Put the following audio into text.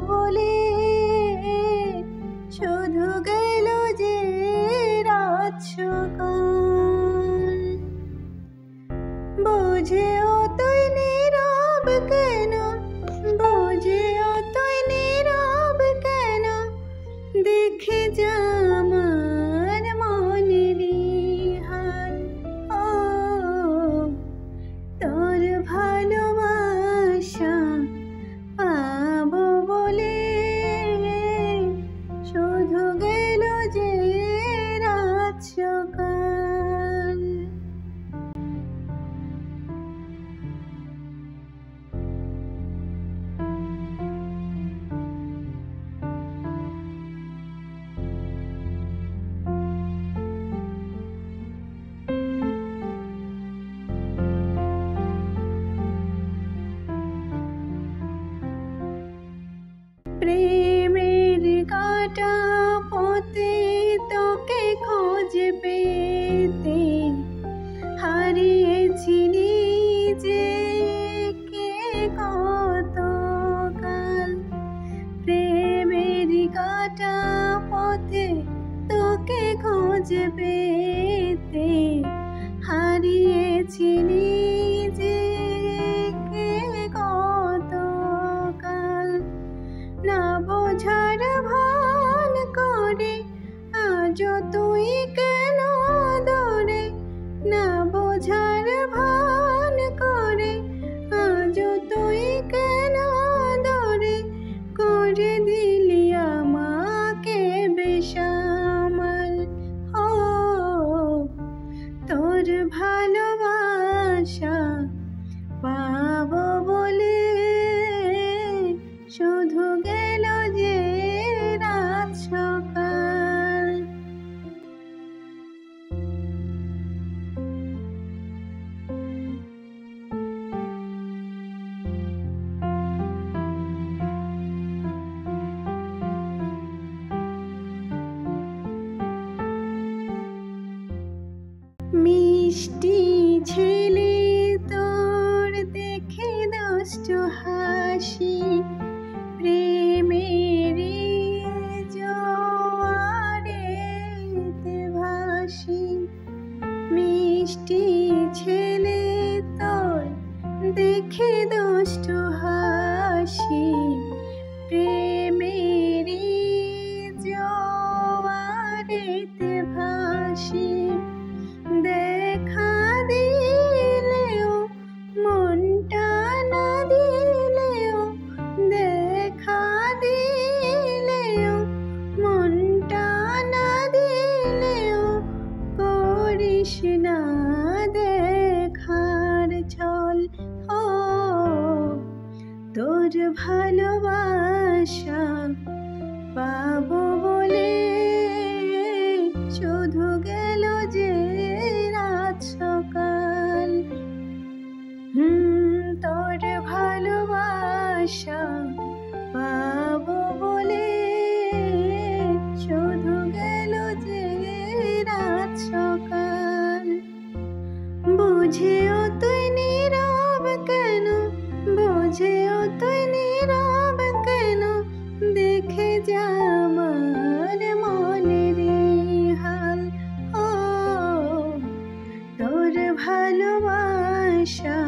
বলে শুধু গেল যে রাত সকাল। বুঝেও তুই নীরব কেন, বুঝেও তুই নীরব কেন, দেখে যা আমার মনেরই হাল। ও তোর ভালোবাসা পাবো বলে শুধু গেল যে রাত সকাল। প্রেমের কাটা পথে তোকে খোঁজ পেতে হারিয়েছি নিজেকে কতকাল। প্রেমের কাটা পথে তোকে খোঁজ পেতে হারিয়েছি নিজেকে কতকাল। না বোঝার ভান করে আজও তুই কেন দূরে, না বোঝার ভান করে আজও তুই কেন দূরে, করে দিলি আমাকে বেসামাল। ও তোর ভালোবাসা পাবো বলে শুধু গেল যে রাত সকাল। মিষ্টি ছেলে তোর দেখে দুষ্ট হাসি, প্রেমের জোয়ারেতে ভাসি। মিষ্টি ছেলে তোর দেখে দুষ্ট হাসি, প্রেমের জোয়ারেতে ভাসি। দেখা দিলেও মনটা না দিলেও, দেখা দিলেও মনটা না দিলেও, করিস না দেখার ছল। ও তোর ভালোবাসা পাবো বলে শুধু গেল যে রাত সকাল। তোর ভালোবাসা পাবো বলে শুধু গেল যে রাত সকাল। বুঝেও তুই নীরব কেন, বুঝেও তুই নীরব কেন, দেখে যা আমার মনেরই হাল। ও তোর ভালোবাসা